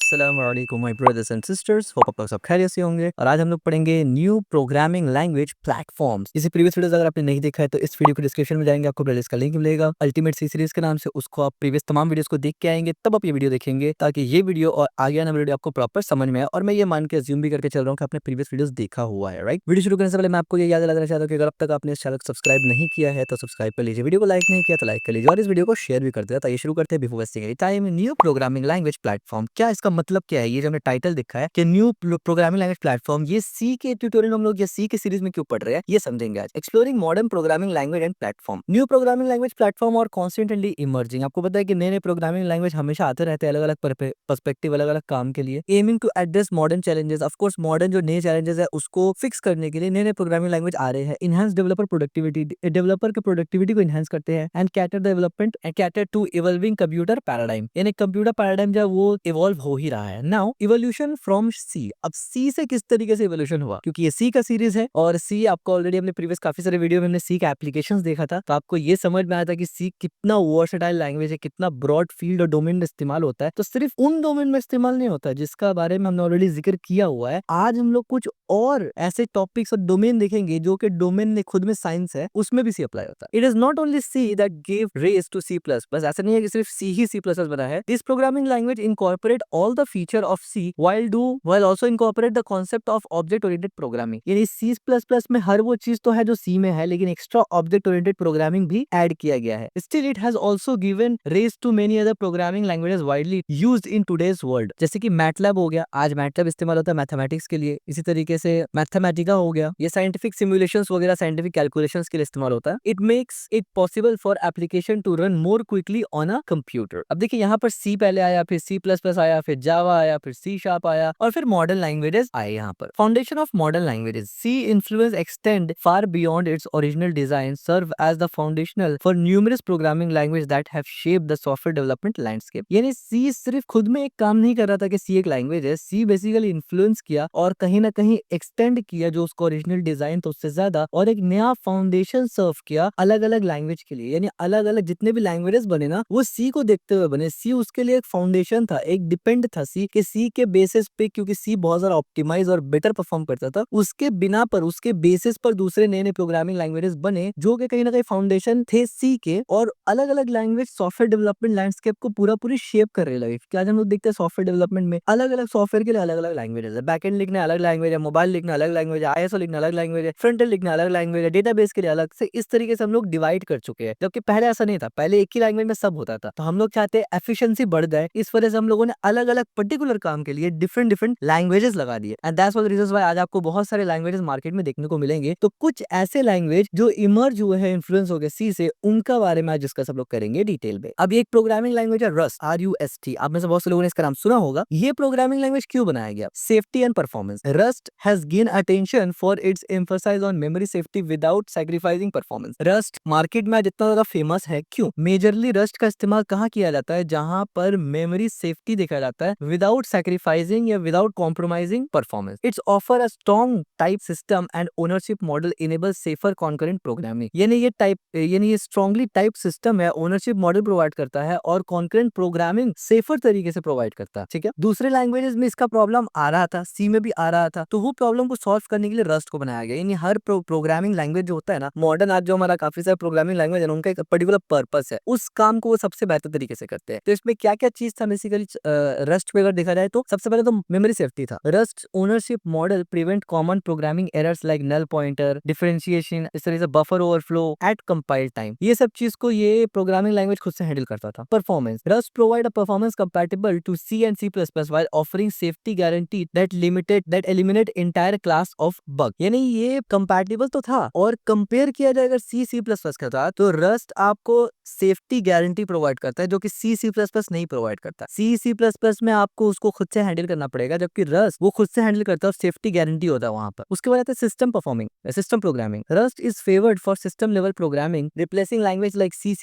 अस्सलाम वालेकुम my brothers and sisters, hope आप लोग सब खैरियत से होंगे। और आज हम लोग पढ़ेंगे न्यू प्रोग्रामिंग लैंग्वेज प्लेटफॉर्म्स। इसी प्रीवियस वीडियोस अगर आपने नहीं देखा है तो इस वीडियो के डिस्क्रिप्शन में जाएंगे, आपको प्लेलिस्ट का लिंक मिलेगा अल्टीमेट सी सीरीज के नाम से। उसको आप प्रीवियस तमाम वीडियोस को देख के आएंगे, तब आप ये वीडियो देखेंगे ताकि ये वीडियो और आगे आने वाला वीडियो आपको प्रॉपर समझ में आए। और मैं ये मान के अज्यूम भी करके चल रहा हूँ कि आपने प्रीवियस वीडियोस देखा हुआ है, राइट। वीडियो शुरू करने से पहले मैं आपको ये याद दिलाना चाहता हूँ कि अगर अब तक आपने इस चैनल को सब्सक्राइब नहीं किया है तो सब्सक्राइब कर लीजिए, वीडियो को लाइक नहीं किया तो लाइक कर लीजिए और इस वीडियो को शेयर भी कर दिया। तो ये शुरू करते हैं before wasting any time. New programming language platform, क्या इसका मतलब क्या है? ये जो हमने टाइटल देखा है कि न्यू प्रोग्रामिंग लैंग्वेज प्लेटफॉर्म, ये सी के ट्यूटोरियल हम लोग या सी के सीरीज में क्यों पढ़ रहे हैं ये समझेंगे आज। Exploring modern programming language and platform. New programming language platform और कॉन्स्टेंटली इमर्जिंग। आपको पता है कि नए नए प्रोग्रामिंग लैंग्वेज हमेशा आते रहते हैं, अलग अलग पर्सपेक्टिव, अलग अलग काम के लिए। Aiming to address modern challenges, of course modern जो नए चैलेंजेस है उसको फिक्स करने के लिए नए नए प्रोग्रामिंग लैंग्वेज आ रहे हैं। इनहांस डेवलपर प्रोडक्टिविटी, डेवलपर के प्रोडक्टिविटी को इनहांस करते हैं। And cater development and cater to evolving computer paradigm, यानी कंप्यूटर पैराडाइम जब वो इवॉल्व हो ही रहा है। Now evolution from C. अब सी से किस तरीके से इवोल्यूशन हुआ, क्योंकि ये सी का सीरीज है और सी आपको ऑलरेडी हमने प्रीवियस काफी सारे वीडियो में हमने सी का एप्लीकेशंस देखा था, तो आपको ये समझ में आया था कि सी कितना वर्सेटाइल लैंग्वेज है, कितना ब्रॉड फील्ड और डोमेन में इस्तेमाल होता है। तो सिर्फ उन डोमेन में इस्तेमाल नहीं होता जिसका बारे में हमने ऑलरेडी जिक्र किया हुआ है। आज हम लोग कुछ और ऐसे टॉपिक्स और डोमेन देखेंगे जो कि डोमेन में खुद में साइंस है, उसमें भी सी अप्लाई होता है। It is not only C that give rise to C plus plus. ऐसा नहीं है कि सिर्फ सी ही सी प्लस प्लस बना है। This programming language incorporate all the feature of C while also incorporate the concept of object oriented programming। यानी C++ में हर वो चीज तो है जो C में है, लेकिन एक्स्ट्रा ऑब्जेक्ट ओरिएंटेड प्रोग्रामिंग भी ऐड किया गया है। Still it has also given rise to many other programming languages widely used in today's world। जैसे कि MATLAB हो गया, आज MATLAB इस्तेमाल होता है मैथमेटिक्स के लिए। इसी तरीके से मैथमेटिका हो गया, ये साइंटिफिक सिमुलेशंस वगैरह, साइंटिफिक कैलकुलेशंस के लिए इस्तेमाल होता है। It makes it possible for application to run more quickly on a computer. अब देखिए यहाँ पर C पहले आया, फिर C++ आया, फिर जावा आया, फिर C# आया और फिर मॉडर्न लैंग्वेजेस आए। यहाँ पर foundation of modern languages, C influence extend far beyond its original design, serve as the foundational for numerous programming language that have shaped the software development landscape. यानी सी सिर्फ खुद में एक काम नहीं कर रहा था कि सी एक लैंग्वेज है, सी बेसिकली इन्फ्लुएंस किया और कहीं ना कहीं एक्सटेंड किया जो उसका ओरिजिनल डिजाइन था उससे ज्यादा, और एक नया फाउंडेशन सर्व किया अलग अलग लैंग्वेज के लिए। यानी अलग अलग जितने भी लैंग्वेजेस बने ना, वो सी को देखते हुए बने। सी उसके लिए एक फाउंडेशन था, एक डिपेंड था सी के, सी के बेसिस पे, क्योंकि सी बहुत ज्यादा ऑप्टिमाइज और बेटर परफॉर्म करता था, उसके बिना पर, उसके बेसिस पर दूसरे नए नए प्रोग्रामिंग लैंग्वेजेस बने जो कि कहीं ना कहीं फाउंडेशन थे सी के। और अलग अलग लैंग्वेज सॉफ्टवेयर डेवलपमेंट लैंडस्केप को पूरा पूरी शेप कर रहे लगे। क्या आज हम लोग देखते हैं सॉफ्टवेयर डेवलपमेंट में अलग अलग सॉफ्टवेयर के लिए अलग अलग लैंग्वेजेस है। बैकएंड लिखना अलग लैंग्वेज है, मोबाइल लिखना अलग लैंग्वेज है, आईएसओ लिखना अलग लैंग्वेज है, फ्रंट एंड लिखना अलग लैंग्वेज है, डेटाबेस के लिए अलग से। इस तरीके से हम लोग डिवाइड कर चुके हैं, जबकि पहले ऐसा नहीं था। पहले एक ही लैंग्वेज में सब होता था। तो हम लोग चाहते हैं एफिशिएंसी बढ़ जाए, इस वजह से हम लोगों ने अलग अलग पर्टिकुलर काम के लिए डिफरेंट डिफरेंट लैंग्वेजेस लगा दिए। And that's what reasons why आज आपको बहुत सारे लैंग्वेजेस मार्केट में देखने को मिलेंगे। तो कुछ ऐसे लैंग्वेज जो इमर्ज हुए हैं, इन्फ्लुएंस हो गए सी से, उनका बारे में आज डिस्कस हम लोग करेंगे डिटेल में। अब एक प्रोग्रामिंग लैंग्वेज है रस्ट, RUST। आप में से बहुत से लोगों ने इसका नाम सुना होगा। ये प्रोग्रामिंग लैंग्वेज क्यों बनाया गया? Safety and performance. Rust has gain attention for its emphasize on memory safety without sacrificing performance. Rust market में जितना ज्यादा फेमस है, क्यों? मेजरली रस्ट का इस्तेमाल कहाँ किया जाता है? जहां पर मेमोरी सेफ्टी देखा जाता है विदाउट सैक्रिफाइसिंग या without compromising performance. It's offer a strong type system and ownership model enable safer concurrent programming. यानी ये स्ट्रॉन्गली टाइप सिस्टम है, ओनरशिप मॉडल प्रोवाइड करता है और कॉन्करेंट प्रोग्रामिंग सेफर तरीके से प्रोवाइड करता है। ठीक है, दूसरे लैंग्वेजेस में इसका प्रॉब्लम आ रहा था, सी में भी आ रहा था, तो वो प्रॉब्लम को सॉल्व करने के लिए रस्ट को बनाया गया। यानी हर प्रोग्रामिंग लैंग्वेज जो होता है ना, मॉडर्न आज जो हमारा काफी सारे प्रोग्रामिंग लैंग्वेज है, उनका एक पर्टिकुलर पर्पस है, उस काम को वो सबसे बेहतर तरीके से करते हैं। तो इसमें क्या क्या चीज था बेसिकली रस्ट पे अगर देखा जाए तो सबसे पहले तो मेमोरी सेफ्टी था। Rust ownership model prevent common programming errors like null pointer, differentiation, इस तरह से buffer overflow at compile time. ये सब चीज को ये प्रोग्रामिंग लैंग्वेज खुद से हैंडल करता था। Performance, Rust provide a performance compatible to C and C++ while offering safety guarantee that eliminate entire class of bug। यानी ये कंपैटिबल तो था, और कंपेयर किया जाए अगर C++ का था, तो रस्ट आपको सेफ्टी गारंटी प्रोवाइड करता है जो कि C++ नहीं प्रोवाइड करता। C++ में आपको उसको खुद से हैंडल करना पड़ेगा, जबकि रस्ट वो खुद से हैंडल करता है और सेफ्टी गारंटी होता है वहां पर। उसके बाद आता है system programming. Rust is favoured for system level programming, replacing language like C++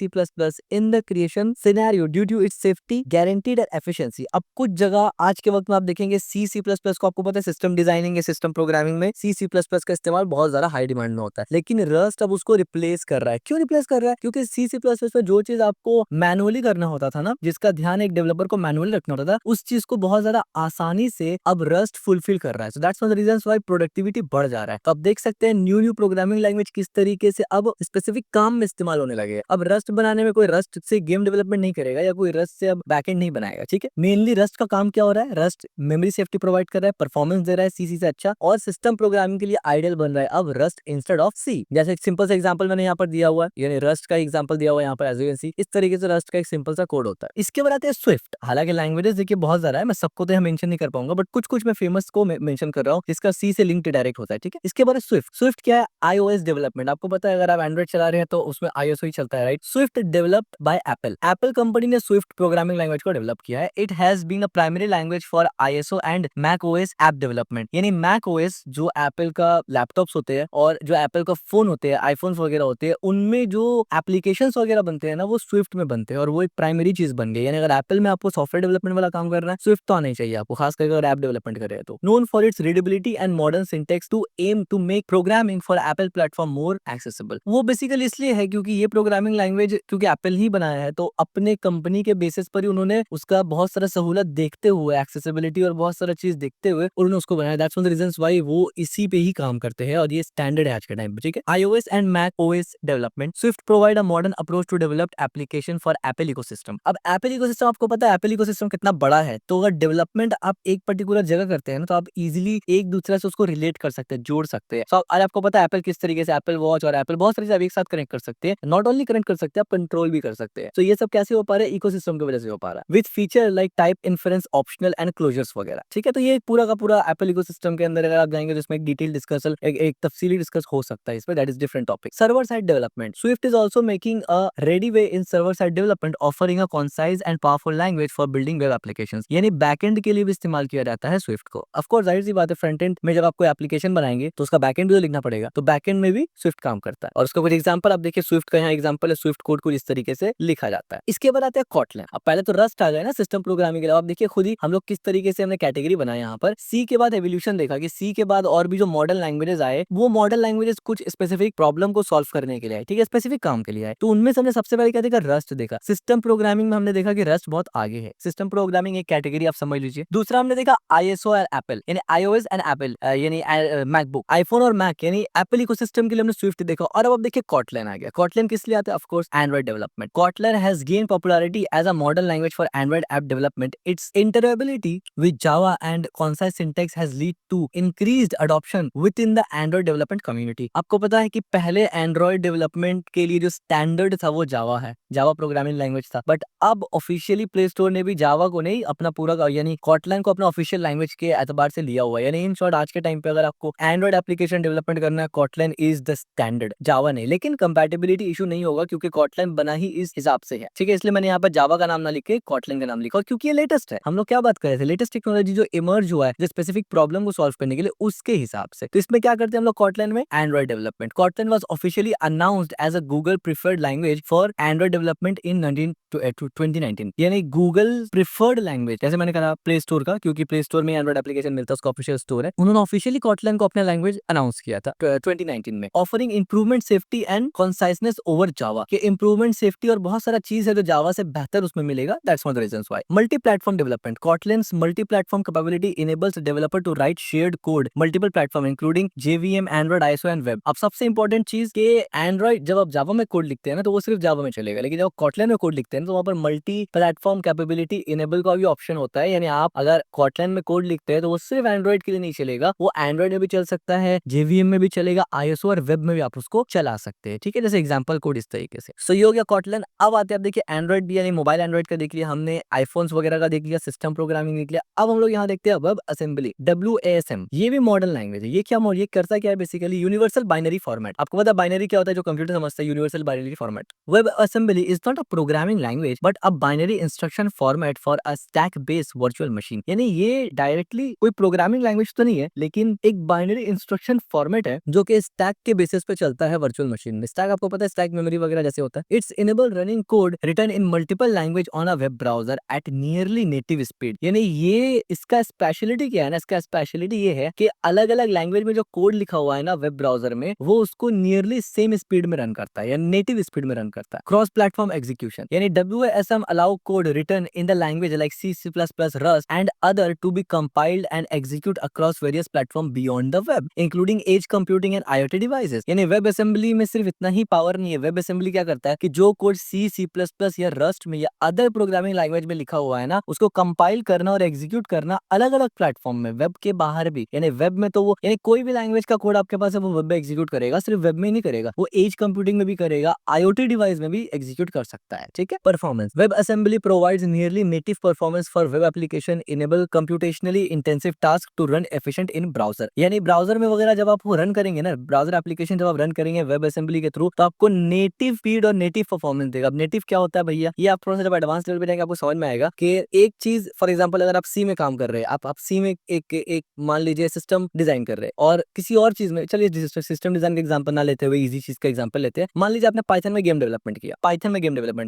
in the creation scenario due to its safety guaranteed and efficiency. अब कुछ जगह आज के वक्त में आप देखेंगे C++ को, आपको पता है सिस्टम डिजाइनिंग या सिस्टम प्रोग्रामिंग में C++ का इस्तेमाल बहुत ज्यादा हाई डिमांड में होता है, लेकिन रस्ट अब उसको रिप्लेस कर रहा है। क्यों रिप्लेस कर रहा है? क्योंकि C++ में जो चीज आपको मैनुअली करना होता था ना, जिसका ध्यान एक डेवलपर को मैनुअली रखना होता था, उस चीज को बहुत ज्यादा आसानी से अब रस्ट फुलफिल कर रहा है। So that's one of the reasons why productivity बढ़ जा रहा है। तो अब देख सकते हैं न्यू न्यू प्रोग्रामिंग लैंग्वेज किस तरीके से अब स्पेसिफिक काम में इस्तेमाल होने लगे हैं। अब रस्ट बनाने में कोई रस्ट से गेम डेवलपमेंट नहीं करेगा या कोई रस्ट से अब बैकएंड नहीं बनाएगा, ठीक है। मेनली रस्ट का काम क्या हो रहा है, रस्ट मेमोरी सेफ्टी प्रोवाइड कर रहा है, परफॉर्मेंस दे रहा है सीसी से अच्छा, और सिस्टम प्रोग्रामिंग के लिए आइडियल बन रहा है अब रस्ट इंस्टेड ऑफ सी। जैसे एक सिंपल सा एग्जांपल मैंने यहाँ पर दिया हुआ है, यानी रस्ट का एग्जांपल दिया हुआ है यहाँ पर एज यू कैन सी। इस तरीके से रस्ट का एक सिंपल सा कोड होता है। इसके बाद आते हैं स्विफ्ट। हालांकि लैंग्वेजेस देखिए बहुत ज्यादा है, मैं सबको तो यहाँ मेंशन नहीं कर पाऊंगा, बट कुछ कुछ मैं फेमस को मेंशन कर रहा हूँ जिसका सी से लिंक डायरेक्ट होता है, ठीक है। इसके बाद स्विफ्ट। स्विफ्ट क्या है, आईओएस डेवलपमेंट। आपको पता है अगर आप एंड्रॉइड चला रहे हैं तो उसमें आईओएस ही चलता है, right. Swift developed by Apple. Apple company ने स्विफ्ट प्रोग्रामिंग लैंग्वेज को डेवलप किया है। It has been a primary language for ISO and Mac OS app development. यानी मैक ओएस जो एप्पल का लैपटॉप्स होते हैं और जो एप्पल का फोन होते हैं, आईफोन्स वगैरह होते हैं, उनमें जो एप्लीकेशंस वगैरह बनते हैं ना, वो स्विफ्ट में बनते हैं और वो एक प्राइमरी चीज बन गई। यानी अगर एप्पल में आपको सॉफ्टवेयर डेवलपमेंट वाला काम करना है, स्विफ्ट तो आना ही चाहिए आपको, खास करके अगर ऐप डेवलपमेंट कर रहे हैं तो। Known for its readability and modern syntax to aim to make programming for Apple platform more accessible. वो बेसिकली इसलिए है क्योंकि ये प्रोग्रामिंग लैंग्वेज क्योंकि एप्पल ही बनाया है, तो अपने कंपनी के बेसिस पर ही उन्होंने उसका बहुत सारा सहूलत देखते हुए, एक्सेसिबिलिटी और बहुत सारा चीज देखते हुए उन्होंने उसको बनाया। That's one of the reasons why वो इसी पे ही काम करते हैं और ये स्टैंडर्ड है आज के टाइम पे, ठीक है। iOS and Mac OS development. Swift provide a modern approach to developed application for Apple ecosystem. अब एप्पल इकोसिस्टम आपको पता है एप्पल इकोसिस्टम कितना बड़ा है, तो अगर डेवलपमेंट आप एक पर्टिकुलर जगह करते हैं ना, तो आप इजीली एक दूसरे से उसको रिलेट कर सकते हैं, जोड़ सकते हैं। आज आपको पता है एप्पल किस तरीके से एप्पल वॉच और एप्पल बहुत सारी चीजें आप एक साथ कनेक्ट कर सकते हैं। नॉट ओनली कनेक्ट कर सकते हैं, आप कंट्रोल भी कर सकते हैं। तो ये सब कैसे हो पा रहा है, इकोसिस्टम की वजह से हो पा रहा है, with feature like type inference optional and closures वगैरह, ठीक है। तो ये पूरा का पूरा एप्पल इकोसिस्टम के अंदर अगर आप जाएंगे तो इसमें एक डिटेल डिस्कशन, एक तफसीली डिस्कस हो सकता है इसमें, that is different topic. Server side development. Swift is also making a ready way in server side development, offering a concise and powerful language for building web applications. यानी backend के लिए भी इस्तेमाल किया जाता है स्विफ्ट को। ऑफ कोर्स जाहिर सी बात है, फ्रंट एंड में जब आप कोई एप्लीकेशन बनाएंगे तो उसका बैकएंड भी तो लिखना पड़ेगा, तो बैकएंड में भी स्विफ्ट काम करता है। और उसका कुछ एग्जांपल आप देखिए, स्विफ्ट का यहाँ एग्जांपल है, स्विफ्ट कोड कुछ इस तरीके से लिखा जाता है। इसके बाद आते हैं कॉटलिन। अब पहले तो रस्ट आ गया ना सिस्टम प्रोग्रामिंग के लिए। आप देखिए खुद ही हम लोग किस तरीके से हमने कैटेगरी बनाया यहाँ पर। सी के बाद एवोल्यूशन देखा कि सी के बाद और भी जो मॉडर्न लैंग्वेजेस आए, वो मॉडर्न लैंग्वेजेस कुछ स्पेसिफिक प्रॉब्लम को सॉल्व करने के लिए आए, ठीक है, स्पेसिफिक काम के लिए आए। तो उनमें से हमने सबसे पहले क्या देखा, रस्ट देखा। सिस्टम प्रोग्रामिंग में हमने देखा कि रस्ट बहुत आगे है। सिस्टम प्रोग्रामिंग एक कैटेगरी आप समझ लीजिए। दूसरा हमने देखा आईएसओ और एप्पल, यानी iOS एंड एप्पल, यानी मैकबुक, आईफोन और मैक, यानी एप्पल इकोसिस्टम के लिए हमने स्विफ्ट देखा। और अब देखिए कॉटलिन आ गया। कॉटलिन किस लिए आता है, of course Android development. Kotlin has gain popularity as a modern language for Android app development. Its interoperability with Java and concise syntax has lead to increased adoption within the Android development community. आपको पता है कि पहले Android development के लिए जो standard था वो जावा है, जावा प्रोग्रामिंग लैंग्वेज था। बट अब ऑफिशियली प्ले स्टोर ने भी जावा को नहीं अपना पूरा यानी कॉटलिन को अपना ऑफिशियल लैंग्वेज के एतबार से लिया हुआ है। यानी इन शॉर्ट आज के टाइम पे अगर आपको एंड्रॉइड एप्लीकेशन डेवलपमेंट करना है, कॉटलिन इज द स्टैंडर्ड, जावा नहीं। लेकिन कंपैटिबिलिटी इशू नहीं होगा क्योंकि कॉटलिन बना ही इस हिसाब से है, ठीक है। इसलिए मैंने यहाँ पर जावा का नाम ना लिख के कॉटलिन का नाम लिखा, क्योंकि ये लेटेस्ट है। हम लोग क्या बात कर रहे थे, लेटेस्ट टेक्नोलॉजी जो इमर्ज हुआ है जो स्पेसिफिक प्रॉब्लम को सॉल्व करने के लिए, उसके हिसाब से। तो इसमें क्या करते हैं हम लोग कॉटलिन में, Android development. Kotlin was officially announced as a Google preferred language for Android development in 2019। यानी गूगल प्रिफर्ड लैंग्वेज, जैसे मैंने कहा प्ले स्टोर का, क्योंकि प्ले स्टोर में एंड्रॉइड एप्लीकेशन मिलता है, उसका ऑफिशियल स्टोर है। उन्होंने ऑफिशियली कॉटलिन को अपना लैंग्वेज अनाउंस किया था 2019 में, offering improvement safety and conciseness over Java. के इंप्रूवमेंट सेफ्टी और बहुत सारा चीज है जो जावा से बेहतर उसमें मिलेगा। That's one of the reasons why. Multi platform development. Kotlin's multi platform capability enables developer to write shared code multiple platform including JVM, android, iOS and web. अब सबसे इंपॉर्टेंट चीज के एंड्रॉइड जब आप जावा में कोड लिखते हैं ना, तो वो सिर्फ जावा में चलेगा, लेकिन जब कॉटलिन में कोड लिखते हैं तो वहां पर मल्टी प्लेटफॉर्म कैपेबिलिटी इनेबल का भी ऑप्शन होता है। यानी आप अगर कॉटलिन में कोड लिखते हैं तो वो सिर्फ एंड्रॉइड के लिए नहीं चलेगा, वो एंड्रॉइड में भी चल सकता है, जेवीएम में भी चलेगा, आईएसओ और वेब में भी आप उसको चला सकते हैं, ठीक है। जैसे एग्जांपल कोड इस तरीके से। सो ये हो गया कॉटलिन। अब आते हैं, आप देखिए एंड्रॉइड भी, यानी मोबाइल एंड्रॉइड का देख लिया हमने, आईफोन्स वगैरह का देख लिया, सिस्टम प्रोग्रामिंग देख लिया। अब हम लोग यहाँ देखते हैं वेब असेंबली, WASM। ये भी मॉडर्न लैंग्वेज है। ये क्या ये करता क्या है बेसिकली, यूनिवर्सल बाइनरी फॉर्मेट। आपको पता है बाइनरी क्या होता है, जो कंप्यूटर समझता है, universal binary format. Web assembly is not a programming language but a binary instruction format for a stack based virtual machine. यानी ये डायरेक्टली कोई प्रोग्रामिंग लैंग्वेज तो नहीं है, लेकिन एक बाइनरी इंस्ट्रक्शन फॉर्मेट है जो कि स्टैक के बेसिस पे चलता है वर्चुअल मशीन में। स्टैक आपको पता है, स्टैक मेमोरी वगैरह जैसे होता है। Its enable running code written in multiple language on a web browser at nearly native speed. यानी ये इसका स्पेशलिटी क्या है ना, इसका स्पेशलिटी ये है कि अलग अलग लैंग्वेज में जो कोड लिखा हुआ है ना वेब ब्राउजर में, वो उसको नियरली सेम स्पीड में रन करता है या नेटिव स्पीड में रन करता है। क्रॉस प्लेटफॉर्म एग्जीक्यूशन, यानी WASM allow code written in the language like C, C++, Rust, and other to be compiled and execute across various platforms beyond the web, including edge computing and IoT devices. यानी web assembly में सिर्फ इतना ही power नहीं है। Web assembly क्या करता है कि जो कोड C, C++ या रस्ट में या अदर प्रोग्रामिंग लैंग्वेज में लिखा हुआ है ना, उसको कंपाइल करना और एग्जीक्यूट करना अलग-अलग प्लेटफॉर्म में, वेब के बाहर भी। यानी वेब में तो वो यानी कोई भी लैंग्वेज का कोड आपके पास है वो वेब में एग्जीक्यूट करेगा, सिर्फ वेब में ही नहीं करेगा, वो एज कंप्यूटिंग में भी करेगा, IoT डिवाइस में भी एग्जीक्यूट कर सकता है। ठीक है। Performance, web assembly provides nearly native performance for web application, enable computationally intensive task to run efficient in browser. यानी ब्राउजर में वगैरह जब आप रन करेंगे ना, ब्राउजर एप्लीकेशन जब आप रन करेंगे वेब असेंबली के थ्रू, तो आपको नेटिव स्पीड और नेटिव परफॉर्मेंस देगा। अब नेटिव क्या होता है भैया, ये आप थोड़ा सा जब एडवांस लेवल पे जाएंगे आपको समझ में आएगा कि एक चीज, फॉर एग्जांपल अगर आप सी में काम कर रहे हैं, आप सी में एक मान लीजिए सिस्टम डिजाइन कर रहे हैं, और किसी और चीज में, चलिए सिस्टम डिजाइन का एग्जांपल ना लेते हुए इजी चीज का एग्जांपल लेते हैं। मान लीजिए आपने पाइथन में गेम डेवलपमेंट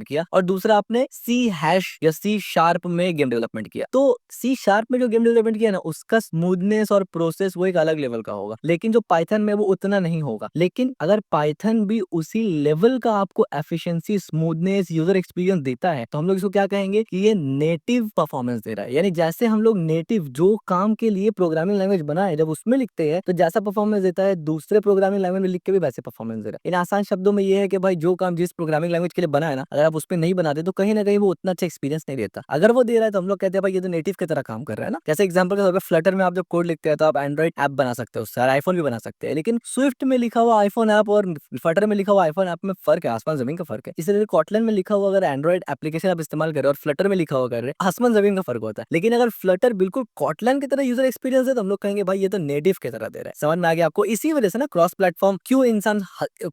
किया, और दूसरा आपने सी हैश या सी शार्प में गेम डेवलपमेंट किया। तो सी शार्प में जो गेम डेवलपमेंट किया ना, उसका स्मूथनेस और प्रोसेस वो एक अलग लेवल का होगा, लेकिन जो पाइथन में वो उतना नहीं होगा। लेकिन अगर पाइथन भी उसी लेवल का आपको एफिशिएंसी, स्मूथनेस, यूजर एक्सपीरियंस देता है, तो हम लोग इसको क्या कहेंगे कि ये नेटिव परफॉर्मेंस दे रहा है। यानी जैसे हम लोग नेटिव जो काम के लिए प्रोग्रामिंग लैंग्वेज बनाए जब उसमें लिखते हैं तो जैसा परफॉर्मेंस देता है, दूसरे प्रोग्रामिंग लैंग्वेज में लिख के भी वैसे परफॉर्मेंस दे रहा है। इन आसान शब्दों में ये है कि भाई जो काम जिस प्रोग्रामिंग लैंग्वेज के लिए बना है ना, अगर आप उस पर नहीं बनाते तो कहीं ना कहीं वो उतना अच्छा एक्सपीरियंस नहीं देता। अगर वो दे रहा है तो हम लोग कहते हैं भाई ये तो नेटिव की तरह काम कर रहा है ना। जैसे एग्जांपल के तौर पर फ्लटर में आप जब कोड लिखते हैं तो आप एंड्रॉइड ऐप बना सकते हो उससे, और आईफोन भी बना सकते हैं। लेकिन स्विफ्ट में लिखा हुआ आईफोन ऐप और फ्लटर में लिखा हुआ आईफोन ऐप में फर्क है, आसमान जमीन का फर्क है। इसलिए कॉटलन में लिखा हुआ अगर एंड्रॉइड एप्लीकेशन आप इस्तेमाल कर रहे हो और फ्लटर में लिखा हुआ कर रहे हैं, आसमान जमीन का फर्क होता है। लेकिन अगर फ्लटर बिल्कुल कॉटलन की तरह यूजर एक्सपीरियंस है तो हम लोग कहेंगे भाई ये तो नेटिव की तरह दे रहा है। समझ में आ गया आपको? इसी वजह से ना क्रॉस प्लेटफॉर्म क्यों इंसान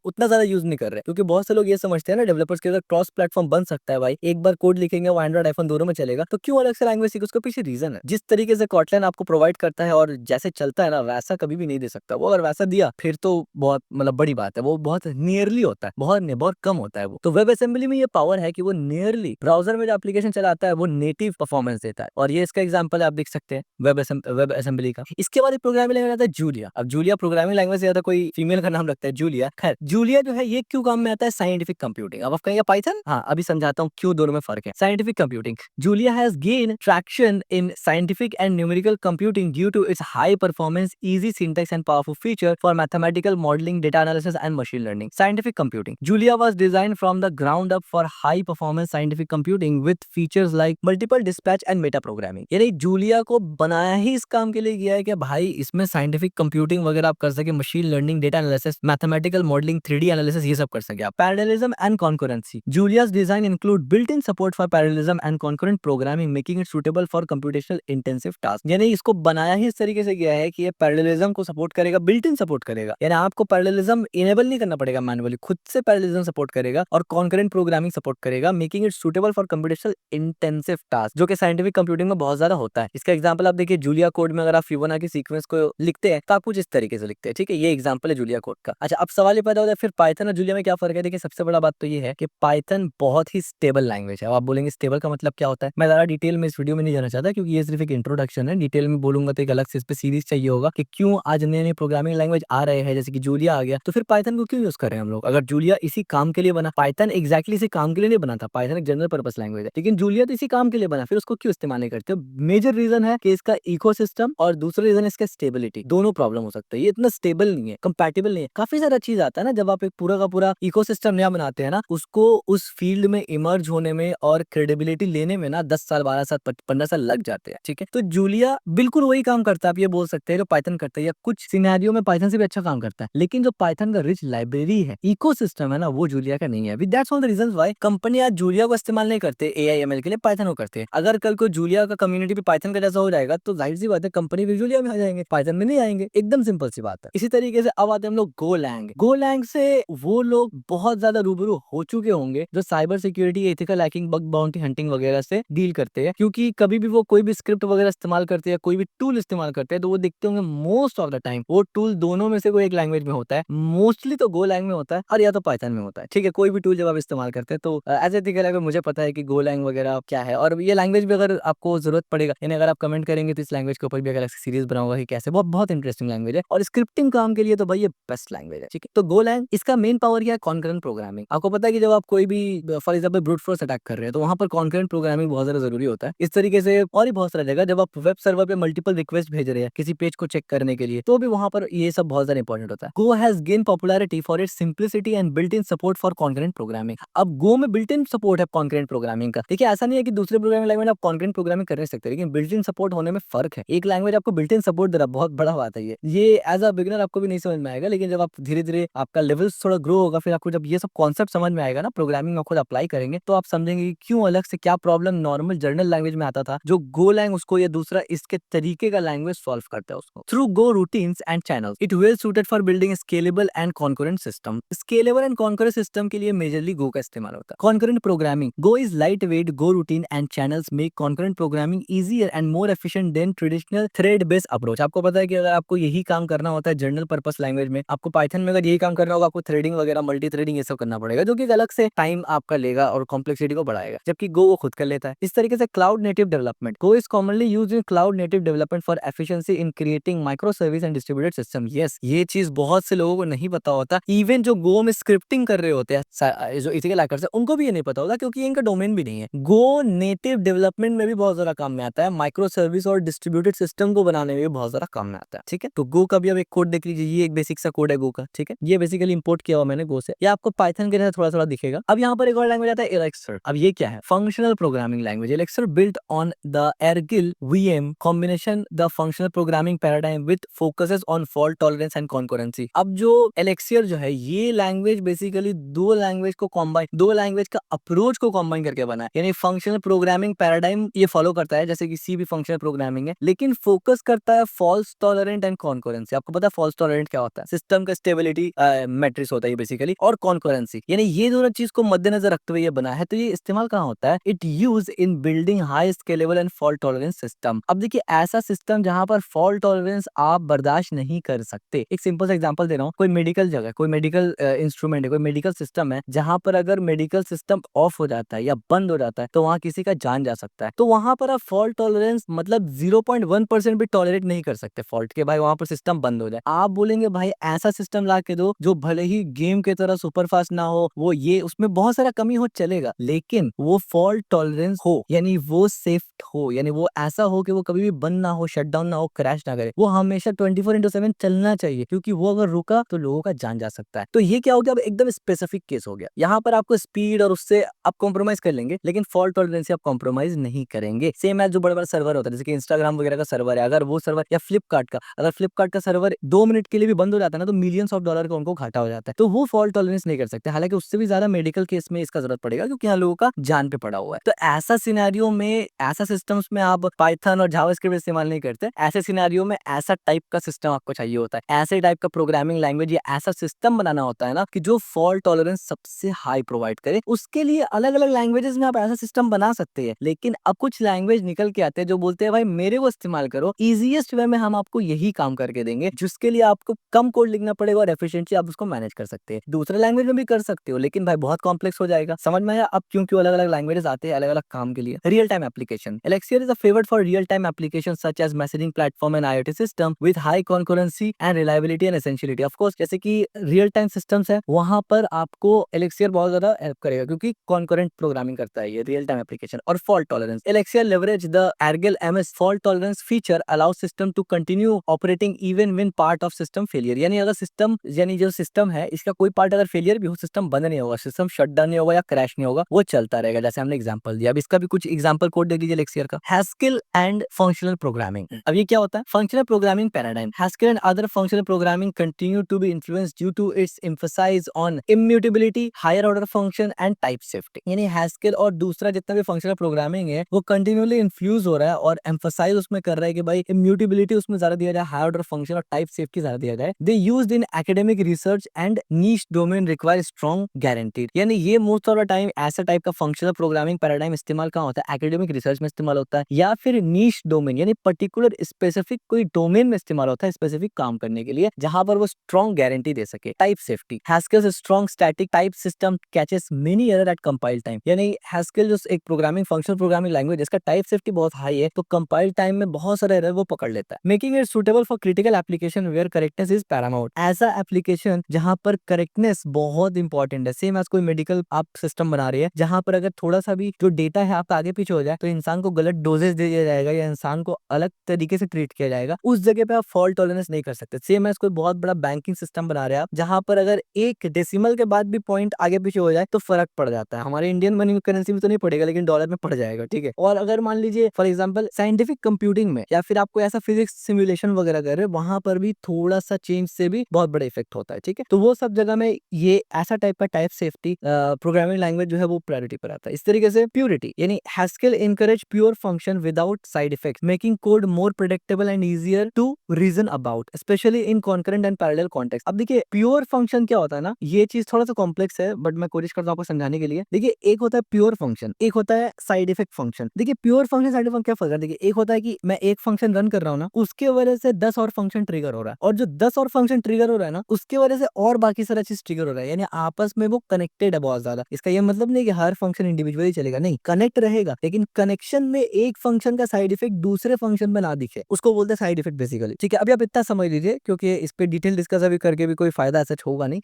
उतना ज्यादा यूज नहीं कर रहे, क्योंकि बहुत से लोग ये समझते हैं ना डेवलपर्स के, अगर क्रॉस प्लेटफॉर्म बन सकता है भाई, एक बार कोड लिखेंगे वो एंड्रॉइड आईफोन दोनों में चलेगा, तो क्यों अलग से लैंग्वेज सीखे? उसके पीछे रीजन है। जिस तरीके से कॉटलन आपको प्रोवाइड करता है और जैसे चलता है ना, वैसा कभी भी नहीं दे सकता वो। अगर वैसा दिया फिर तो बहुत मतलब बड़ी बात है, वो बहुत नियरली होता है, बहुत कम होता है वो। तो वेब असेंबली में ये पावर है कि वो नियरली ब्राउजर में जो एप्लीकेशन चलाता है वो नेटिव परफॉर्मेंस देता है, और ये इसका एग्जांपल आप देख सकते हैं वेब असेंबली का। इसके बाद एक प्रोग्रामिंग लैंग्वेज आता है जूलिया। अब जूलिया प्रोग्रामिंग लैंग्वेज से ज्यादा कोई फीमेल का नाम लगता है जूलिया। खैर, जूलिया जो है ये क्यों काम में आता है? Scientific computing. अब आप कहेंगे पाइथन, हाँ अभी समझाता हूँ क्यों दोनों में फर्क है। Scientific computing, Julia has gain traction in scientific and numerical computing due to its high performance, easy syntax and powerful feature for mathematical modeling, data analysis and machine learning. Scientific computing, Julia was designed from the ground up for high performance scientific computing with features like multiple dispatch and meta programming. यानी Julia को बनाया ही इस काम के लिए गया है कि भाई इसमें साइंटिफिक कंप्यूटिंग वगैरह आप कर सके, machine learning, data analysis, mathematical modelling, 3D analysis, ये सब कर सके आप। Parallelism and concurrency, Julia's design include built-in support for parallelism and concurrent programming, making it suitable for computational intensive tasks. यानी इसको बनाया ही इस तरीके से गया है कि ये पैरेललिज्म को सपोर्ट करेगा, बिल्ट इन सपोर्ट करेगा। यानी आपको पैरेललिज्म इनेबल नहीं करना पड़ेगा मैन्युअली, खुद से पैरेललिज्म सपोर्ट करेगा और कॉन्करेंट प्रोग्रामिंग सपोर्ट करेगा, making it suitable for computational intensive task, जो कि साइंटिफिक कंप्यूटिंग में बहुत ज्यादा होता है। इसका एग्जांपल आप देखिए, जूलिया कोड में अगर आप फिबोनाची सीक्वेंस को लिखते हैं तो आप कुछ इस तरीके से लिखते हैं। ठीक है, ये एग्जांपल है जूलिया कोड का। अच्छा, अब सवाल ये पैदा होता है फिर पाइथन और जूलिया में क्या फर्क है? देखिए, सबसे बड़ा बात तो ये है कि पाइथन बहुत ही स्टेबल लैंग्वेज है। अब आप बोलेंगे स्टेबल का मतलब क्या होता है? मैं ज्यादा डिटेल में इस वीडियो में नहीं जाना चाहता, क्योंकि ये सिर्फ एक इंट्रोडक्शन है। डिटेल में बोलूंगा तो एक अलग से इस पे सीरीज चाहिए होगा कि क्यों आज नए नए प्रोग्रामिंग लैंग्वेज आ रहे हैं, जैसे कि जूलिया आ गया, तो फिर पाइथन को क्यों यूज कर रहे हैं हम लोग? अगर जूलिया इसी काम के लिए बना, पाइथन एग्जैक्टली इसी काम के लिए नहीं बना था, पाइथन एक जनरल पर्पस लैंग्वेज है, लेकिन जूलिया तो इसी काम के लिए बना, फिर उसको क्यों इस्तेमाल नहीं करते? मेजर रीजन है कि इसका इकोसिस्टम, और दूसरा रीजन इसका स्टेबिलिटी। दोनों प्रॉब्लम हो सकता है, ये इतना स्टेबल नहीं है, कंपैटिबल नहीं है। काफी सारा चीज आता है ना जब आप एक पूरा का पूरा इकोसिस्टम नया बनाते हैं ना, उसको उस फील्ड में इमर्ज होने में और क्रेडिबिलिटी लेने में ना 10 साल, 12 साल, 15 साल लग जाते हैं। ठीक है, तो जूलिया बिल्कुल वही काम करता है, आप ये बोल सकते हैं जो पाइथन करता है, या कुछ सिनेरियो में पाइथन से भी अच्छा काम करता है। लेकिन जो पाइथन का रिच लाइब्रेरी है, इकोसिस्टम है ना, वो जूलिया का नहीं है। That's all the reasons why company आज जूलिया को इस्तेमाल नहीं करते एआई एमएल के लिए, पाइथन को करते हैं। अगर कल को जूलिया का कम्युनिटी भी पाइथन का जैसा हो जाएगा तो जाहिर सी बात है कंपनी भी जूलिया में आ जाएंगे, पाइथन में नहीं आएंगे। एकदम सिंपल सी बात है। इसी तरीके से अब आते हैं हम लोग गोलैंग। गोलैंग से वो लोग बहुत ज्यादा रूबरू हो चुके होंगे जो cyber security, ethical hacking, bug bounty hunting वगैरह से डील करते हैं, क्योंकि कभी भी वो कोई भी स्क्रिप्ट वगैरह इस्तेमाल करते हैं, कोई भी टूल इस्तेमाल करते हैं, तो वो देखते होंगे मोस्ट ऑफ द टाइम वो टूल दोनों में से कोई एक लैंग्वेज में होता है। मोस्टली तो गोलैंग में होता है और या तो पाइथन में होता है। ठीक है, कोई भी टूल जब आप इस्तेमाल करते हैं तो एज एथिकल हैकर मुझे पता है कि गोलैंग वगैरह क्या है, और ये लैंग्वेज भी अगर आपको जरूरत पड़ेगा, यानी अगर आप कमेंट करेंगे तो इस लैंग्वेज के ऊपर भी अगर सीरीज बनाऊंगा कि कैसे, बहुत बहुत इंटरेस्टिंग लैंग्वेज है, और स्क्रिप्टिंग काम के लिए तो भाई ये बेस्ट लैंग्वेज है। ठीक है, तो गोलैंग, इसका मेन पावर क्या है? Concurrent programming. आपको पता है कि जब आप कोई भी for example brute force attack कर रहे हैं तो वहां पर कॉन्करेंट प्रोग्रामिंग बहुत ज्यादा जरूरी होता है। इस तरीके से और भी बहुत सारा जगह जब आप वेब सर्वर पे मल्टीपल रिक्वेस्ट भेज रहे हैं किसी पेज को चेक करने के लिए, तो भी वहां पर ये सब बहुत ज्यादा इंपॉर्टेंट होता है। Go has gain popularity for its simplicity and built in support for concurrent programming. अब गो में बिल्ट इन सपोर्ट है कॉन्करेंट प्रोग्रामिंग का। देखिए ऐसा नहीं है कि दूसरे प्रोग्रामिंग लैंग्वेज आप कॉन्करेंट प्रोग्रामिंग कर नहीं सकते, लेकिन बिल्ट इन सपोर्ट होने में फर्क है। एक लैंग्वेज आपको बिल्ट इन सपोर्ट दे रहा है, बहुत बड़ा बात है ये एज अ बिगिनर आपको भी नहीं समझ में आएगा, लेकिन जब आप धीरे धीरे आपका लेवल थोड़ा ग्रो होगा, फिर आपको जब ये सब कॉन्सेप्ट समझ में आएगा ना, प्रोग्रामिंग में खुद अप्लाई करेंगे, तो आप समझेंगे कि क्यों अलग से क्या प्रॉब्लम नॉर्मल जर्नल लैंग्वेज में आता था, जो गो लैंग उसको या दूसरा इसके तरीके का लैंग्वेज सॉल्व करता है उसको through go routines and channels. It well suited for building scalable and concurrent system. Scalable and concurrent system के लिए मेजरली गो का इस्तेमाल होता है। Concurrent programming, go is light weight, go routine and channels make concurrent programming easier and more efficient then traditional thread based approach. आपको पता है कि अगर आपको यही काम करना होता है जनरल पर्पस लैंग्वेज में, आपको पाइथन में अगर यही काम करना होगा, आपको थ्रेडिंग वगैरह मल्टी थ्रेडिंग ये सब करना पड़ेगा, जो कि अलग से टाइम आपका लेगा और कॉम्प्लेक्सिटी को बढ़ाएगा, जबकि गो वो खुद कर लेता है। इस तरीके से cloud native development, go is commonly used in cloud native development for efficiency in creating micro service and distributed system. Yes, ये चीज बहुत से लोगों को नहीं पता होता। इवन जो गो में स्क्रिप्टिंग कर रहे होते हैं जो इथिकल हैकर्स है, उनको भी ये नहीं पता होगा, क्योंकि इनका डोमेन भी नहीं है। गो नेटिव डेवलपमेंट में भी बहुत ज्यादा काम में आता है, माइक्रो सर्विस और डिस्ट्रीब्यूटेड सिस्टम को बनाने में भी बहुत ज्यादा काम में आता है। ठीक है, तो गो का भी अब एक कोड देख लीजिए, ये एक बेसिक सा कोड है गो का। ठीक है, ये बेसिकली इंपोर्ट किया हुआ मैंने गो से, ये आपको पाइथन के जैसा थोड़ा थोड़ा दिखेगा। अब यहाँ पर एक और लैंग्वेज आता है एलेक्सर। अब ये क्या है? Functional programming language. Elixir built on the एरगिल VM combination the functional programming paradigm with focuses on fault tolerance and concurrency. अब जो एलेक्सियर जो है, ये लैंग्वेज बेसिकली दो लैंग्वेज का अप्रोच को कॉम्बाइन करके बना है। यानी फंक्शनल प्रोग्रामिंग पैराडाइम ये फॉलो करता है, जैसे कि सी भी फंक्शनल प्रोग्रामिंग है, लेकिन फोकस करता है फॉल्स टॉलरेंट एंड कॉन्करेंसी। आपको पता है फॉल्स टॉलरेंट क्या होता है? सिस्टम का स्टेबिलिटी मैट्रिक्स होता है बेसिकली, और कॉन्करेंसी, यानी ये दोनों चीज को मद्देनजर रखते हुए ये बना है। तो ये इस्तेमाल कहाँ होता है? It use in building high scalable and fault tolerance system. अब देखिए ऐसा सिस्टम जहां पर फॉल्ट टॉलरेंस आप बर्दाश्त नहीं कर सकते। एक सिंपल सा एग्जांपल दे रहा हूँ, कोई मेडिकल जगह, कोई मेडिकल इंस्ट्रूमेंट है, कोई मेडिकल सिस्टम है, जहां पर अगर मेडिकल सिस्टम ऑफ हो जाता है या बंद हो जाता है, तो वहां किसी का जान जा सकता है। तो वहां पर आप फॉल्ट टॉलरेंस मतलब 0.1% भी टॉलरेट नहीं कर सकते फॉल्ट के, भाई वहां पर सिस्टम बंद हो जाए। आप बोलेंगे भाई ऐसा सिस्टम ला के दो जो भले ही गेम के तरह सुपर फास्ट ना हो, वो ये उसमें बहुत सारा कमी हो चलेगा, लेकिन वो फॉल्ट टॉलरेंस हो, यानी वो सेफ हो, यानी वो ऐसा हो कि वो कभी भी बंद ना हो, शट डाउन ना हो, क्रैश ना करे, वो हमेशा 24/7 चलना चाहिए, क्योंकि वो अगर रुका तो लोगों का जान जा सकता है। तो ये क्या हो गया? अब एकदम स्पेसिफिक केस हो गया। यहाँ पर आपको स्पीड और उससे आप कॉम्प्रोमाइज कर लेंगे, लेकिन फॉल्ट टॉलरेंस से आप कॉम्प्रोमाइज नहीं करेंगे। सेम एज जो बड़ा बड़ा सर्वर होता है, जैसे कि इंस्टाग्राम वगैरह का सर्वर है, अगर वो सर्वर या फ्लिपकार्ट का, अगर फ्लिपकार्ट का सर्वर 2 मिनट के लिए भी बंद हो जाता है ना, तो मिलियंस ऑफ डॉलर का उनको घाटा हो जाता है। तो वो फॉल्ट टॉलरेंस नहीं कर सकते। हालांकि उससे भी ज्यादा मेडिकल केस में इसका जरूरत पड़ेगा, क्योंकि यहाँ लोगों का जान पे पड़ा हुआ है। तो ऐसा सिनेरियो में, ऐसा सिस्टम्स में आप पाइथन और जावास्क्रिप्ट इस्तेमाल नहीं करते। ऐसे सिनेरियो में ऐसा टाइप का सिस्टम आपको चाहिए होता है, ऐसे टाइप का प्रोग्रामिंग लैंग्वेज या ऐसा सिस्टम बनाना होता है ना, कि जो फॉल्ट टॉलरेंस सबसे हाई प्रोवाइड करे। उसके लिए अलग अलग लैंग्वेजेस में आप ऐसा सिस्टम बना सकते हैं, लेकिन अब कुछ लैंग्वेज निकल के आते हैं जो बोलते हैं भाई मेरे को इस्तेमाल करो, इजीएस्ट वे में हम आपको यही काम करके देंगे, जिसके लिए आपको कम कोड लिखना पड़ेगा और एफिशिएंटली आप उसको मैनेज कर सकते हैं। दूसरे लैंग्वेज में भी कर सकते हो, लेकिन भाई बहुत कॉम्प्लेक्स हो जाएगा। समझ में आया अब क्यों क्यों अलग अलग लैंग्वेजेस आते हैं अलग अलग काम के लिए। Real time application, Elixir is a favorite for real time applications such as messaging platform and IoT system with high concurrency and reliability and essentiality। of course जैसे कि रियल टाइम सिस्टम्स है, वहां पर आपको Elixir बहुत ज्यादा help करेगा, क्योंकि कॉन्करेंट प्रोग्रामिंग करता है ये रियल टाइम एप्लीकेशन। और fault tolerance, Elixir leverage the Argyle MS fault tolerance feature allows system to continue operating even when part of system failure। यानी अगर सिस्टम, यानी जो सिस्टम है इसका कोई पार्ट अगर फेलियर भी हो, सिस्टम बंद नहीं होगा, सिस्टम शट डाउन नहीं होगा या क्रैश नहीं होगा, वो चलता रहेगा, जैसे हमने एग्जांपल दिया। अब इसका भी कुछ एग्जांपल कोड दे दीजिए Elixir का। Haskell and functional programming, अब ये क्या होता है? Functional programming paradigm. Haskell and other functional programming continue to be influenced due to its emphasis on immutability, higher order function and type safety। यानी Haskell और दूसरा जितना भी फंक्शनल प्रोग्रामिंग है, वो कंटिन्यूअली इन्फ्लूज हो रहा है और एम्फसाइज उसमें कर रहा है कि भाई इम्यूटेबिलिटी उसमें ज्यादा दिया जाए, हाई ऑर्डर फंक्शन और टाइप सेफ्टी ज्यादा दिया जाए। They used in academic research and niche domain require strong guaranteed. यानी ये मोस्ट ऑफ द टाइम ऐसा टाइप का फंक्शनल प्रोग्रामिंग पैराडाइम इस्तेमाल कहाँ होता है? एकेडमिक रिसर्च में इस्तेमाल होता है, या फिर नीश डोमेन, यानी पर्टिकुलर स्पेसिफिक कोई डोमेन में इस्तेमाल होता है स्पेसिफिक काम करने के लिए, जहां पर वो स्ट्रॉन्ग गारंटी दे सके। Type safety, Haskell's strong static type system catches many error eight compile time. यानी Haskell जो एक प्रोग्रामिंग फंक्शनल प्रोग्रामिंग लैंग्वेज, इसका टाइप सेफ्टी बहुत हाई है, तो कंपाइल टाइम में बहुत सारे एरर वो पकड़ लेता है, making it suitable for critical application where correctness is paramount. ऐसा एप्लीकेशन जहां पर करेक्टनेस बहुत इंपॉर्टेंट है, सेम एज कोई मेडिकल आप सिस्टम बना रहे हैं, जहां पर अगर थोड़ा सा भी जो डेटा है आपका आगे पीछे हो जाए तो इंसान को गलत डोजेस दे दिया जाएगा या इंसान को अलग तरीके से ट्रीट किया जाएगा, उस जगह पे आप फॉल्ट टॉलरेंस नहीं कर सकते। सेम एज कोई बहुत बड़ा बैंकिंग सिस्टम बना रहे हैं आप, जहां पर अगर एक डेसिमल के बाद भी पॉइंट आगे पीछे हो जाए तो फर्क पड़ जाता है। हमारे इंडियन मनी करेंसी में तो नहीं पड़ेगा, लेकिन डॉलर में पड़ जाएगा, ठीक है। और अगर मान लीजिए फॉर एग्जाम्पल साइंटिफिक कंप्यूटिंग में या फिर आपको ऐसा फिजिक्स सिमुलेशन वगैरह कर रहे हो, वहां पर भी थोड़ा सा चेंज से भी बहुत बड़ा इफेक्ट होता है, ठीक है। तो वो सब जगह में ये ऐसा टाइप का टाइप सेफ्टी प्रोग्रामिंग लैंग्वेज जो है वो प्रायोरिटी पर आता है। इस तरीके से प्योरिटी यानी Haskell encourage pure function without side effects, making code more predictable and easier to reason about, specially in concurrent and parallel context. अब देखिए प्योर फंक्शन क्या होता है ना, ये चीज थोड़ा सा कॉम्प्लेक्स है, बट मैं कोशिश करता हूँ आपको समझाने के लिए। देखिए एक होता है प्योर फंक्शन, एक होता है साइड इफेक्ट फंक्शन। देखिए प्योर फंक्शन साइड इफेक्ट क्या फर्क है, देखिए एक होता है कि मैं एक फंक्शन रन कर रहा हूँ ना, उसके वजह से 10 और फंक्शन ट्रिगर हो रहा है, और जो 10 और फंक्शन ट्रिगर हो रहा है ना, उसके वजह से और बाकी सारा चीज ट्रिगर हो रहा है, यानी आपस में वो कनेक्टेड है बहुत ज्यादा। इसका ये मतलब नहीं कि हर फंक्शन इंडिविजुअली चलेगा, नहीं, कनेक्ट रहेगा, लेकिन कनेक्शन में एक फंक्शन का साइड इफेक्ट दूसरे फंक्शन में ना दिखे, उसको बोलते हैं साइड इफेक्ट बेसिकली, ठीक है। अभी आप इतना समझ लीजिए, क्योंकि इस पे डिटेल डिस्कस अभी करके भी कोई फायदा ऐसा होगा नहीं,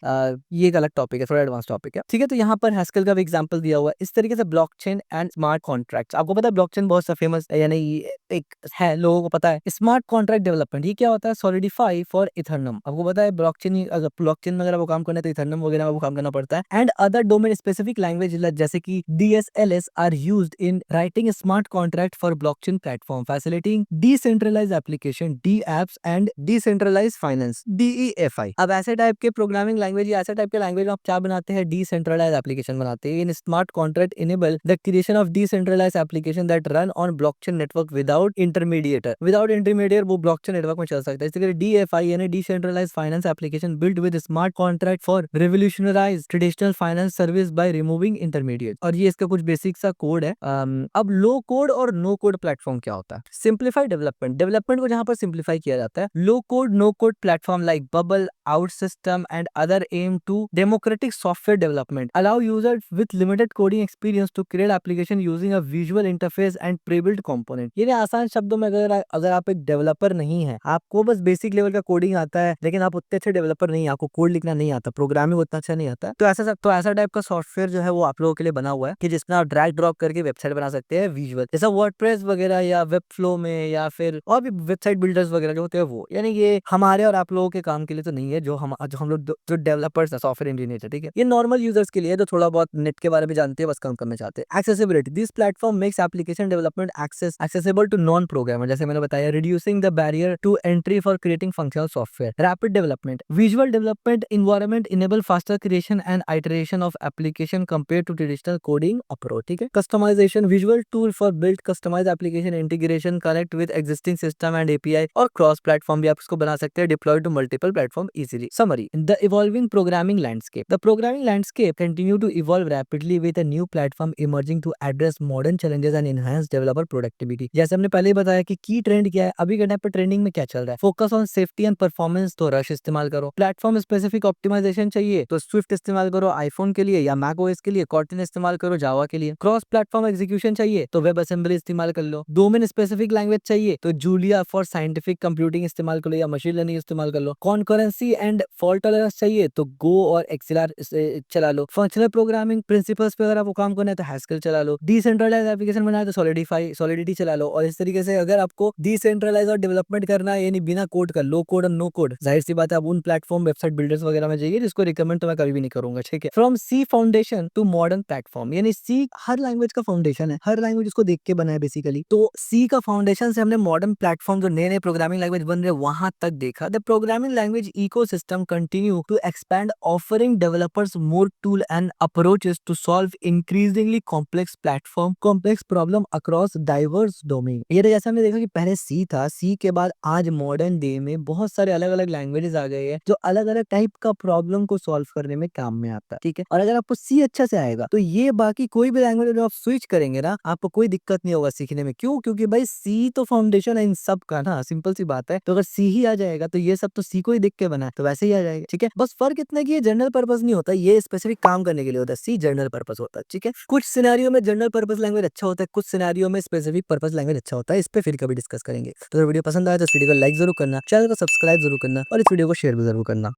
ये एक अलग टॉपिक है, थोड़ा एडवांस टॉपिक है, ठीक है। तो यहाँ पर हैस्केल का भी एग्जांपल दिया हुआ है। इस तरीके से ब्लॉकचेन एंड स्मार्ट कॉन्ट्रैक्ट्स, आपको पता है ब्लॉकचेन बहुत सा फेमस यानी एक है, लोगों को पता है। स्मार्ट कॉन्ट्रैक्ट डेवलपमेंट ये क्या होता है, सॉलिडिफाई फॉर इथरनम, आपको पता है ब्लॉकचेन, अगर ब्लॉकचेन में अगर वो काम करना है तो इथरनम वगैरह में वो काम करना पड़ता है। And other domain specific language जैसे कि DSLS are used in writing smart contract for blockchain platform, facilitating decentralised application, D apps and decentralised finance, DEFI। अब ऐसे टाइप के प्रोग्रामिंग लैंग्वेज या ऐसे टाइप के लैंग्वेज में आप क्या बनाते हैं, डिसेंट्रलाइज्ड एप्लीकेशन बनाते हैं। In smart contract enable the creation of decentralised application that run on blockchain network without intermediator, without intermediator वो ब्लॉकचेन नेटवर्क में चल सकता है। इसलिए DFI यानी decentralised finance application build with smart contract for revolutionise traditional finance service by removing intermediate. और ये इसका कुछ बेसिक सा कोड है। अब लो कोड और नो कोड प्लेटफॉर्म क्या होता है, सिंप्लीफाई डेवलपमेंट, डेवलपमेंट को जहां पर सिंप्लीफाई किया जाता है। Low code no code platform like Bubble, out system and other aim to democratic software development, allow users with limited coding experience to create application using a visual interface and pre-built component. ये आसान शब्दों में अगर आप एक developer नहीं है, आपको बस बेसिक लेवल का कोडिंग आता है, लेकिन आप उतने अच्छे डेवलपर नहीं है, आपको कोड लिखना नहीं आता, प्रोग्रामिंग उतना अच्छा नहीं आता, तो ऐसा टाइप का सॉफ्टवेयर जो है वो आप लोगों के लिए बना हुआ है कि जिसमें आप ड्रैग ड्रॉप करके वेबसाइट बना सकते हैं विजुअल, जैसा वर्डप्रेस वगैरह या वेबफ्लो में, या फिर और भी वेबसाइट बिल्डर्स वगैरह जो होते हैं वो। यानी ये हमारे और आप लोगों के काम के लिए तो नहीं है, जो हम लोग जो डेवलपर्स है, सॉफ्टवेयर इंजीनियर है, ठीक है। ये नॉर्मल यूजर्स के लिए जो थोड़ा बहुत नेट के बारे में जानते हैं, बस काम करना चाहते हैं। Accessibility, this platform makes application development accessible to non programmer, जैसे मैंने बताया, reducing the barrier to entry for creating functional software. Rapid development, visual development environment enable faster creation and iteration of application compare to traditional coding approach, ठीक है। Customisation, visual tool for build customise application, integration, connect with existing system and API, और cross platform भी आप इसको बना सकते हैं, deploy to multiple platform easily. Summary, the evolving programming landscape, the programming landscape continue to evolve rapidly with a new platform emerging to address modern challenges and enhance developer productivity. जैसे हमने पहले ही बताया कि की ट्रेंड क्या है, अभी के टाइम पे ट्रेंडिंग में क्या चल रहा है, focus on safety and performance, तो रश इस्तेमाल करो। प्लेटफॉर्म स्पेसिफिक ऑप्टिमाइजेशन चाहिए तो स्विफ्ट इस्तेमाल करो आईफोन के लिए या मैक ओएस के लिए, कॉर्टिन इस्तेमाल करो जावा के लिए। क्रॉस प्लेटफॉर्म एग्जीक्यूशन चाहिए तो वेब असेंबली इस्तेमाल कर लो। डोमेन स्पेसिफिक लैंग्वेज चाहिए तो जूलिया फॉर साइंटिफिक कंप्यूटिंग इस्तेमाल कर लो या मशीन लर्निंग इस्तेमाल कर लो। कॉन्करेंसी एंड फॉल्ट टॉलरेंस चाहिए तो गो और एक्सेलर चला लो। फंक्शनल प्रोग्रामिंग प्रिंसिपल्स पे अगर आपको काम करना है तो हैस्केल चला लो। डिसेंट्रलाइज एप्लीकेशन बनाए तो सॉलिडिटी चला लो। और इस तरीके से अगर आपको डिसेंट्रलाइज और डेवलपमेंट करना है, यानी बिना कोड का, लो कोड और नो कोड, जाहिर सी बात है आप उन प्लेटफॉर्म वेबसाइट बिल्डर्स वगैरह में जाइए, जिसको रिकमेंड तो मैं कभी भी नहीं करूंगा, ठीक है। From C foundation to modern platform, यानी सी हर लैंग्वेज का फाउंडेशन है, हर लैंग्वेज उसको देख के बना है बेसिकली। तो सी का फाउंडेशन से हमने मॉडर्न प्लेटफॉर्म, जो नए नए प्रोग्रामिंग लैंग्वेज बन रहे हैं, वहां तक देखा। The programming language ecosystem continue to expand, offering developers more tool and approaches to solve increasingly complex problem across diverse domain. ये तो जैसे हमने देखा कि पहले सी था, सी के बाद आज मॉडर्न डे में बहुत सारे अलग अलग लैंग्वेजेस आ गए हैं जो अलग अलग टाइप का प्रॉब्लम को सॉल्व करने में काम में आता है, ठीक है। और अगर आपको सी अच्छा से आएगा तो ये बाकी कोई भी लैंग्वेज जो आप स्विच करेंगे ना, आपको कोई दिक्कत नहीं होगा सीखने में। क्यों? क्योंकि भाई सी तो फाउंडेशन है इन सब का ना, सिंपल सी बात है। तो अगर सी ही आ जाएगा तो ये सब तो सी को ही देख के बना है, तो वैसे ही आ जाएगा, ठीक है। बस फर्क इतना कि ये जनरल पर्पस नहीं होता, ये स्पेसिफिक काम करने के लिए होता है, सी जनरल पर्पस होता है, ठीक है। कुछ सिनेरियो में जनरल पर्पस लैंग्वेज अच्छा होता है, कुछ सिनेरियो में स्पेसिफिक पर्पस लैंग्वेज अच्छा होता है। इस पे फिर कभी डिस्कस करेंगे। तो अगर वीडियो पसंद आया तो इस वीडियो को लाइक जरूर करना, चैनल को सब्सक्राइब जरूर करना और इस वीडियो को शेयर भी जरूर करना।